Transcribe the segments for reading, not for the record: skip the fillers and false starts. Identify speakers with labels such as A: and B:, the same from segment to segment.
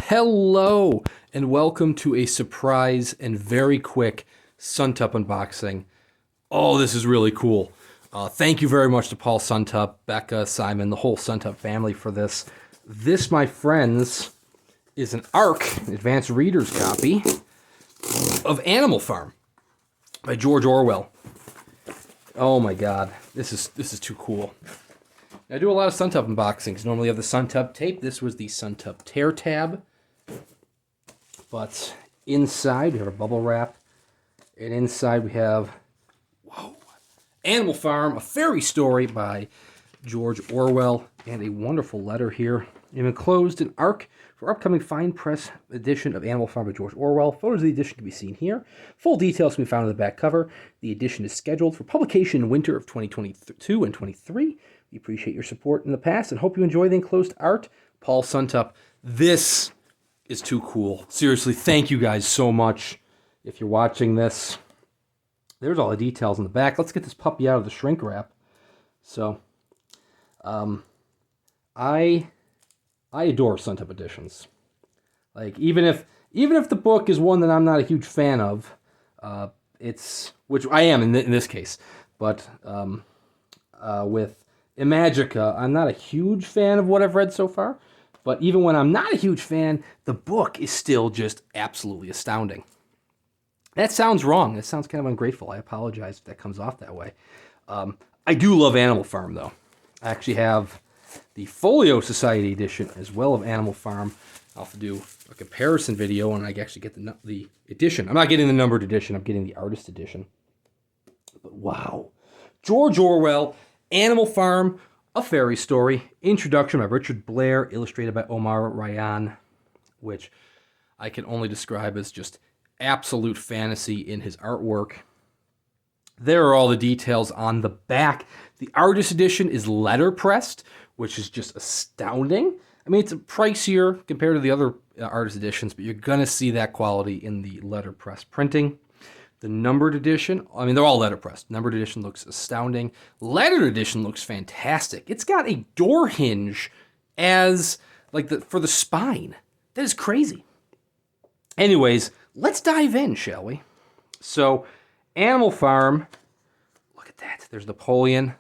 A: Hello, and welcome to a surprise and very quick Suntup unboxing. Oh, this is really cool. Thank you very much to Paul Suntup, Becca, Simon, the whole Suntup family for this. This, my friends, is an ARC, Advanced Reader's copy, of Animal Farm by George Orwell. Oh my god, this is too cool. I do a lot of Suntup unboxings. Normally I have the Suntup tape. This was the Suntup tear tab. But inside we have a bubble wrap. And inside we have, Animal Farm, a fairy story by George Orwell. And a wonderful letter here. And enclosed an ARC for upcoming fine press edition of Animal Farm by George Orwell. Photos of the edition can be seen here. Full details can be found on the back cover. The edition is scheduled for publication in winter of 2022 and 23. We appreciate your support in the past and hope you enjoy the enclosed art. Paul Suntup. This is too cool. Seriously, thank you guys so much. If you're watching this, there's all the details in the back. Let's get this puppy out of the shrink wrap. So, I adore Suntup editions. Like, even if the book is one that I'm not a huge fan of, which I am in this case, but with Imagica, I'm not a huge fan of what I've read so far, but even when I'm not a huge fan, the book is still just absolutely astounding. That sounds wrong. That sounds kind of ungrateful. I apologize if that comes off that way. I do love Animal Farm, though. I actually have the Folio Society edition as well of Animal Farm. I'll have to do a comparison video, and I actually get the edition. I'm not getting the numbered edition. I'm getting the artist edition. But wow. George Orwell, Animal Farm, a fairy story. Introduction by Richard Blair, illustrated by Omar Rayyan, which I can only describe as just absolute fantasy in his artwork. There are all the details on the back. The artist edition is letterpressed, which is just astounding. I mean, it's pricier compared to the other artist editions, but you're going to see that quality in the letterpress printing. The numbered edition, I mean, they're all letterpressed. Numbered edition looks astounding. Lettered edition looks fantastic. It's got a door hinge as, for the spine. That is crazy. Anyways, let's dive in, shall we? So, Animal Farm, look at that. There's Napoleon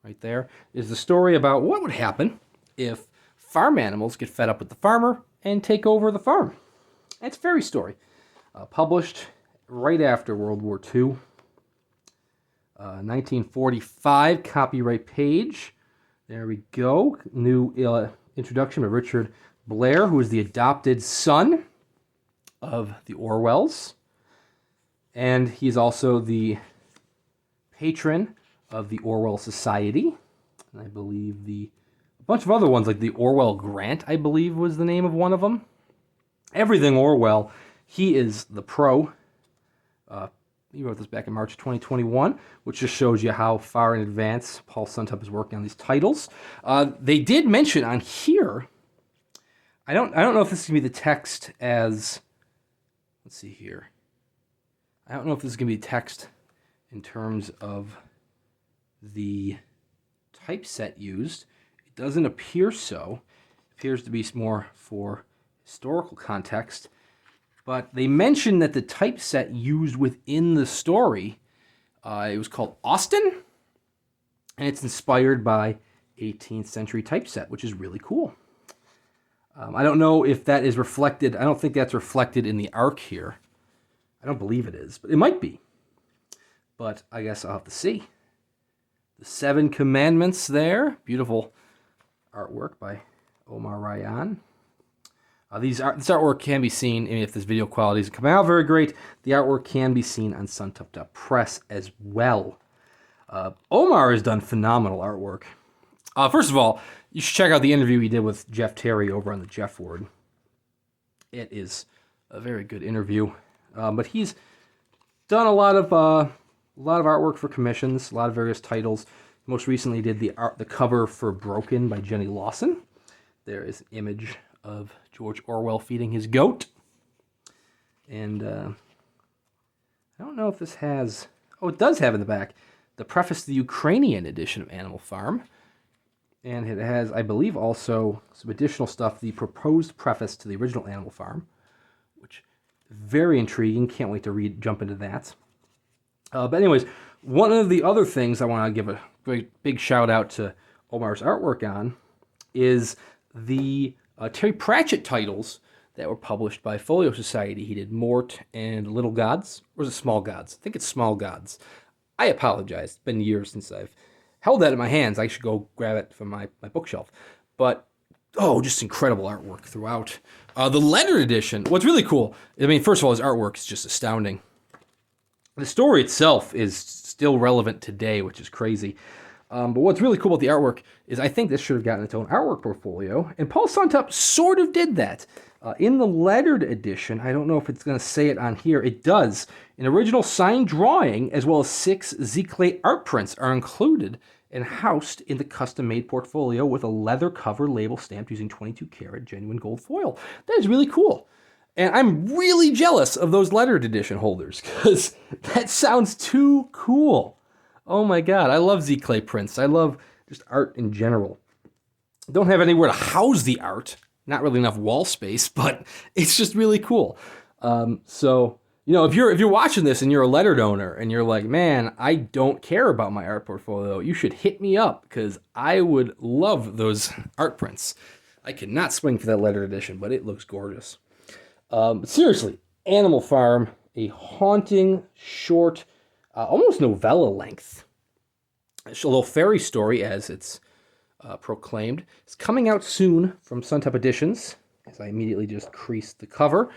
A: right there. Is the story about what would happen if farm animals get fed up with the farmer and take over the farm. It's a fairy story. Published right after World War II. 1945, copyright page. There we go. New introduction of Richard Blair, who is the adopted son of the Orwells. And he's also the patron of the Orwell Society. And I believe a bunch of other ones, like the Orwell Grant, I believe was the name of one of them. Everything Orwell. He is the pro. He wrote this back in March 2021, which just shows you how far in advance Paul Suntup is working on these titles. They did mention on here, I don't know if this is going to be the text as, let's see here. I don't know if this is going to be text in terms of the typeset used. It doesn't appear so. It appears to be more for historical context. But they mentioned that the typeset used within the story, it was called Austin, and it's inspired by 18th century typeset, which is really cool. I don't know if that is reflected. I don't think that's reflected in the ARC here. I don't believe it is, but it might be. But I guess I'll have to see. The 7 Commandments there. Beautiful artwork by Omar Rayyan. This artwork can be seen, if this video quality isn't coming out very great, the artwork can be seen on Suntup.press as well. Omar has done phenomenal artwork. First of all, you should check out the interview he did with Jeff Terry over on the Jeff Word. It is a very good interview. But he's done a lot of artwork for commissions, a lot of various titles. Most recently did the cover for Broken by Jenny Lawson. There is an image of George Orwell feeding his goat. And I don't know if this has... Oh, it does have in the back the preface to the Ukrainian edition of Animal Farm. And it has, I believe, also some additional stuff, the proposed preface to the original Animal Farm, which is very intriguing. Can't wait to jump into that. But anyways, one of the other things I want to give a great big shout out to Omar's artwork on is the Terry Pratchett titles that were published by Folio Society. He did Mort and Little Gods. Or was it Small Gods? I think it's Small Gods. I apologize. It's been years since I've held that in my hands. I should go grab it from my bookshelf. But, just incredible artwork throughout. The lettered edition, what's really cool, I mean, first of all, his artwork is just astounding. The story itself is still relevant today, which is crazy. But what's really cool about the artwork is I think this should have gotten its own artwork portfolio, and Paul Suntup sort of did that. In the lettered edition, I don't know if it's going to say it on here, it does. An original signed drawing, as well as 6 Z-Clay art prints are included and housed in the custom-made portfolio with a leather cover label stamped using 22-karat genuine gold foil. That is really cool. And I'm really jealous of those lettered edition holders, because that sounds too cool. Oh my god, I love Z-Clay prints. I love just art in general. Don't have anywhere to house the art. Not really enough wall space, but it's just really cool. So, if you're watching this and you're a lettered owner and you're like, man, I don't care about my art portfolio, you should hit me up, because I would love those art prints. I could not swing for that lettered edition, but it looks gorgeous. Seriously, Animal Farm, a haunting, short, almost novella length. A little fairy story, as it's proclaimed. It's coming out soon from Suntup Editions, as I immediately just creased the cover.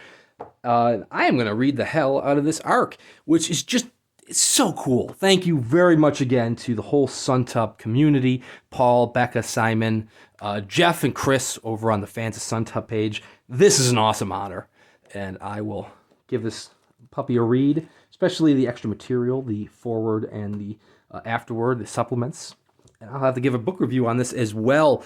A: I am going to read the hell out of this arc, which is just it's so cool. Thank you very much again to the whole Suntup community, Paul, Becca, Simon, Jeff, and Chris over on the Fans of Suntup page. This is an awesome honor, and I will give this puppy a read, especially the extra material, the foreword and the afterword, the supplements. And I'll have to give a book review on this as well.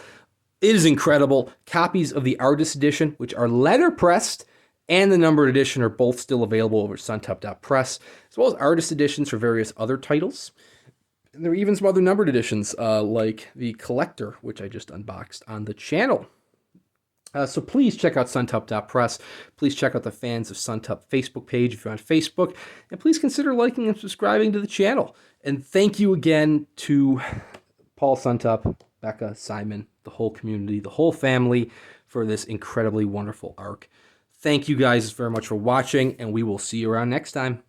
A: It is incredible. Copies of the artist edition, which are letterpressed, and the numbered edition are both still available over at suntup.press, as well as artist editions for various other titles. And there are even some other numbered editions, like the Collector, which I just unboxed on the channel. So please check out suntup.press. Please check out the Fans of Suntup Facebook page if you're on Facebook. And please consider liking and subscribing to the channel. And thank you again to Paul Suntup, Becca, Simon, the whole community, the whole family for this incredibly wonderful arc. Thank you guys very much for watching, and we will see you around next time.